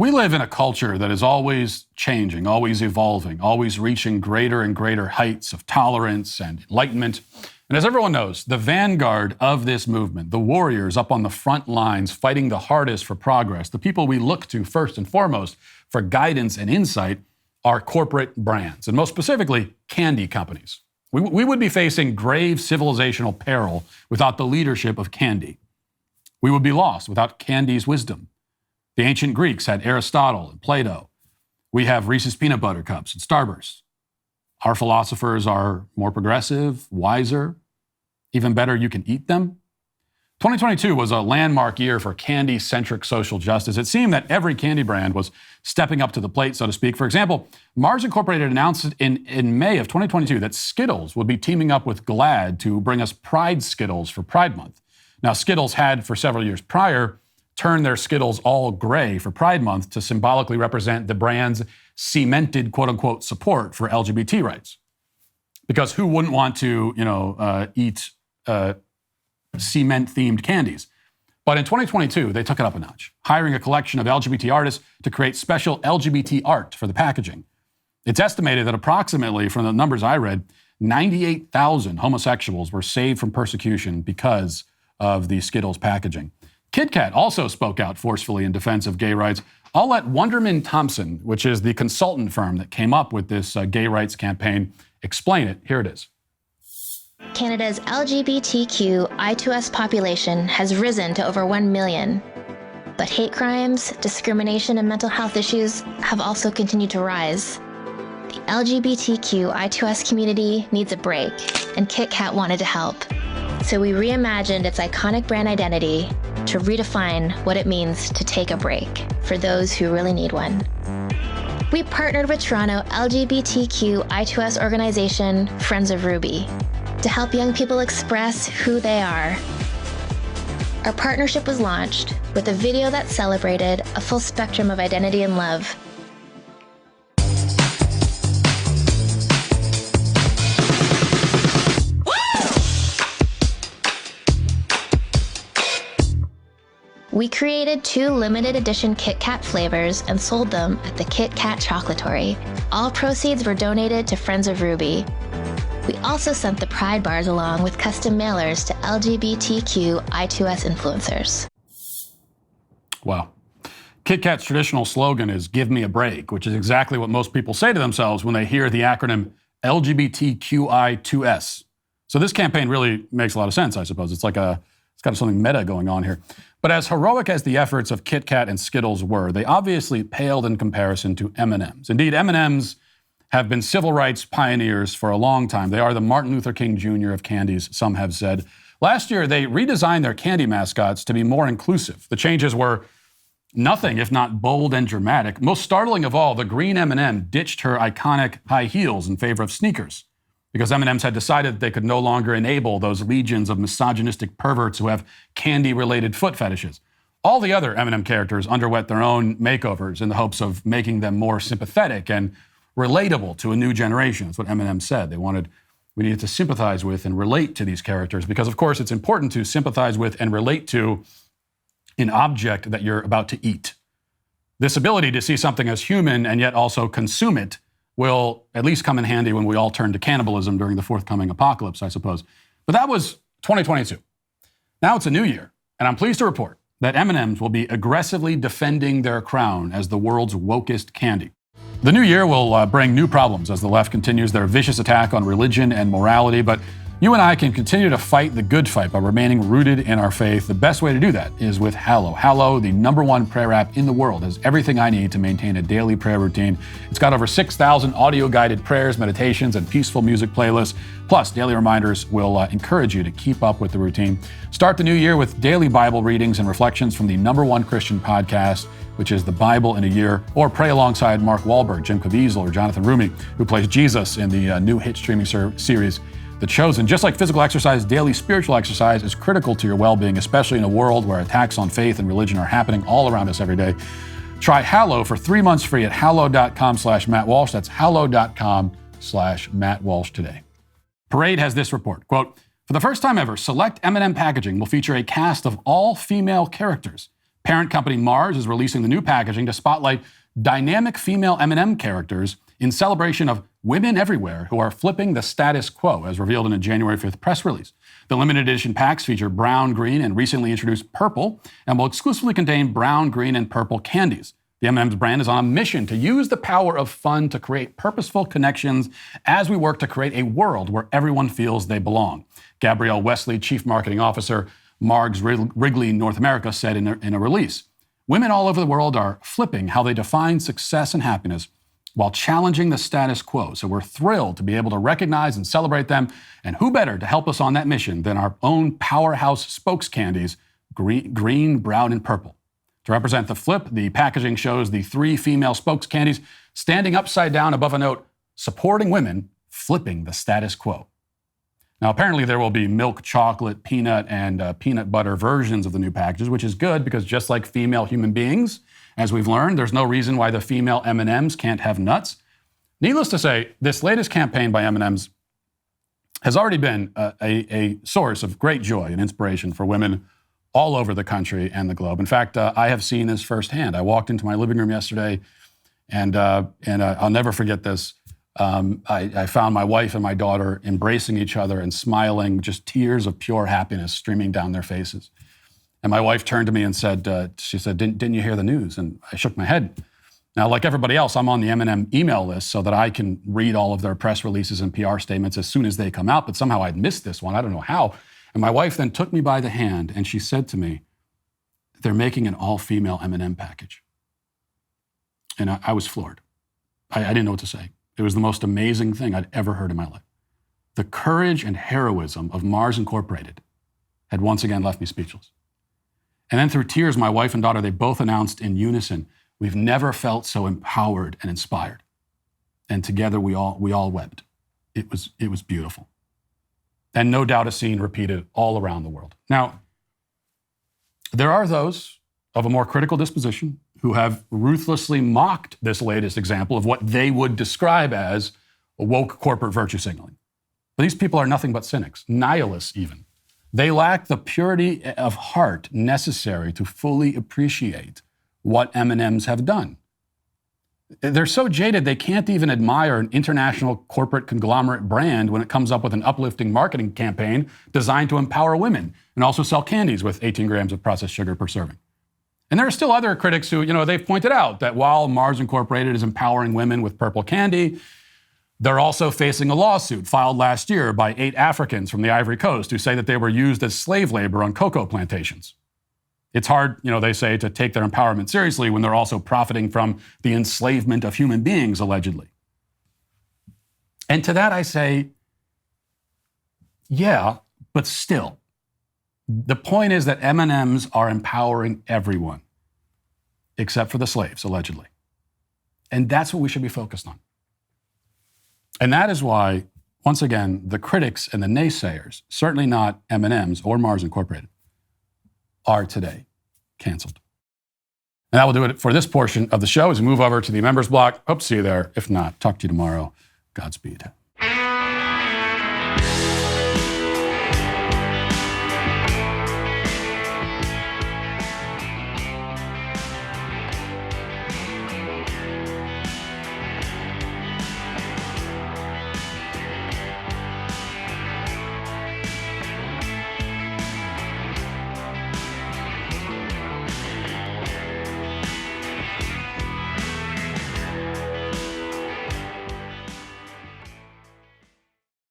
We live in a culture that is always changing, always evolving, always reaching greater and greater heights of tolerance and enlightenment. And as everyone knows, the vanguard of this movement, the warriors up on the front lines fighting the hardest for progress, the people we look to first and foremost for guidance and insight, are corporate brands, and most specifically, candy companies. We would be facing grave civilizational peril without the leadership of candy. We would be lost without candy's wisdom. The ancient Greeks had Aristotle and Plato. We have Reese's Peanut Butter Cups and Starburst. Our philosophers are more progressive, wiser, even better, you can eat them. 2022 was a landmark year for candy-centric social justice. It seemed that every candy brand was stepping up to the plate, so to speak. For example, Mars Incorporated announced in May of 2022 that Skittles would be teaming up with Glad to bring us Pride Skittles for Pride Month. Now, Skittles had, for several years prior, turned their Skittles all gray for Pride Month to symbolically represent the brand's cemented, quote-unquote, support for LGBT rights. Because who wouldn't want to, eat cement-themed candies? But in 2022, they took it up a notch, hiring a collection of LGBT artists to create special LGBT art for the packaging. It's estimated that approximately, from the numbers I read, 98,000 homosexuals were saved from persecution because of the Skittles packaging. KitKat also spoke out forcefully in defense of gay rights. I'll let Wunderman Thompson, which is the consultant firm that came up with this gay rights campaign, explain it. Here it is. Canada's LGBTQ I2S population has risen to over 1 million. But hate crimes, discrimination, and mental health issues have also continued to rise. The LGBTQ I2S community needs a break, and KitKat wanted to help. So we reimagined its iconic brand identity to redefine what it means to take a break for those who really need one. We partnered with Toronto LGBTQ I2S organization Friends of Ruby to help young people express who they are. Our partnership was launched with a video that celebrated a full spectrum of identity and love. We created 2 limited edition KitKat flavors and sold them at the KitKat Chocolatory. All proceeds were donated to Friends of Ruby. We also sent the Pride bars along with custom mailers to LGBTQ I2S influencers. Wow. KitKat's traditional slogan is "Give me a break," which is exactly what most people say to themselves when they hear the acronym LGBTQI2S. So this campaign really makes a lot of sense, I suppose. It's got something meta going on here. But as heroic as the efforts of KitKat and Skittles were, they obviously paled in comparison to M&Ms. Indeed, M&Ms have been civil rights pioneers for a long time. They are the Martin Luther King Jr. of candies, some have said. Last year, they redesigned their candy mascots to be more inclusive. The changes were nothing if not bold and dramatic. Most startling of all, the green M&M ditched her iconic high heels in favor of sneakers, because M&Ms had decided that they could no longer enable those legions of misogynistic perverts who have candy-related foot fetishes. All the other M&M characters underwent their own makeovers in the hopes of making them more sympathetic and relatable to a new generation. That's what M&M said. We needed to sympathize with and relate to these characters because, of course, it's important to sympathize with and relate to an object that you're about to eat. This ability to see something as human and yet also consume it will at least come in handy when we all turn to cannibalism during the forthcoming apocalypse, I suppose. But that was 2022. Now it's a new year, and I'm pleased to report that M&Ms will be aggressively defending their crown as the world's wokest candy. The new year will bring new problems as the left continues their vicious attack on religion and morality, but you and I can continue to fight the good fight by remaining rooted in our faith. The best way to do that is with Hallow. Hallow, the #1 prayer app in the world, has everything I need to maintain a daily prayer routine. It's got over 6,000 audio-guided prayers, meditations, and peaceful music playlists. Plus, daily reminders will encourage you to keep up with the routine. Start the new year with daily Bible readings and reflections from the #1 Christian podcast, which is The Bible in a Year, or pray alongside Mark Wahlberg, Jim Caviezel, or Jonathan Rumi, who plays Jesus in the new hit streaming series, The Chosen. Just like physical exercise, daily spiritual exercise is critical to your well-being, especially in a world where attacks on faith and religion are happening all around us every day. Try Hallow for 3 months free at hallow.com/Matt Walsh. That's hallow.com/Matt Walsh today. Parade has this report, quote, "For the first time ever, select M&M packaging will feature a cast of all-female characters. Parent company Mars is releasing the new packaging to spotlight dynamic female M&M characters in celebration of women everywhere who are flipping the status quo, as revealed in a January 5th press release. The limited edition packs feature brown, green, and recently introduced purple, and will exclusively contain brown, green, and purple candies. The M&Ms brand is on a mission to use the power of fun to create purposeful connections as we work to create a world where everyone feels they belong. Gabrielle Wesley, Chief Marketing Officer, Margs Wrigley North America, said in a release, "Women all over the world are flipping how they define success and happiness while challenging the status quo. So we're thrilled to be able to recognize and celebrate them. And who better to help us on that mission than our own powerhouse spokes candies, green, brown, and purple." To represent the flip, the packaging shows the 3 female spokes candies standing upside down above a note, supporting women, flipping the status quo. Now, apparently there will be milk, chocolate, peanut, and peanut butter versions of the new packages, which is good because just like female human beings, as we've learned, there's no reason why the female M&Ms can't have nuts. Needless to say, this latest campaign by M&Ms has already been a source of great joy and inspiration for women all over the country and the globe. In fact, I have seen this firsthand. I walked into my living room yesterday, and I'll never forget this. I found my wife and my daughter embracing each other and smiling, just tears of pure happiness streaming down their faces. And my wife turned to me and said, she said, didn't you hear the news? And I shook my head. Now, like everybody else, I'm on the M&M email list so that I can read all of their press releases and PR statements as soon as they come out, but somehow I'd missed this one. I don't know how. And my wife then took me by the hand and she said to me, "They're making an all-female M&M package." And I was floored. I didn't know what to say. It was the most amazing thing I'd ever heard in my life. The courage and heroism of Mars Incorporated had once again left me speechless. And then through tears, my wife and daughter, they both announced in unison, "We've never felt so empowered and inspired." And together we all wept. It was beautiful. And no doubt a scene repeated all around the world. Now, there are those of a more critical disposition who have ruthlessly mocked this latest example of what they would describe as woke corporate virtue signaling. But these people are nothing but cynics, nihilists even. They lack the purity of heart necessary to fully appreciate what M&Ms have done. They're so jaded they can't even admire an international corporate conglomerate brand when it comes up with an uplifting marketing campaign designed to empower women and also sell candies with 18 grams of processed sugar per serving. And there are still other critics who, they've pointed out that while Mars Incorporated is empowering women with purple candy, they're also facing a lawsuit filed last year by 8 Africans from the Ivory Coast who say that they were used as slave labor on cocoa plantations. It's hard, they say, to take their empowerment seriously when they're also profiting from the enslavement of human beings, allegedly. And to that I say, yeah, but still. The point is that M&Ms are empowering everyone, except for the slaves, allegedly. And that's what we should be focused on. And that is why, once again, the critics and the naysayers, certainly not M&Ms or Mars Incorporated, are today canceled. And that will do it for this portion of the show as we move over to the members block. Hope to see you there. If not, talk to you tomorrow. Godspeed.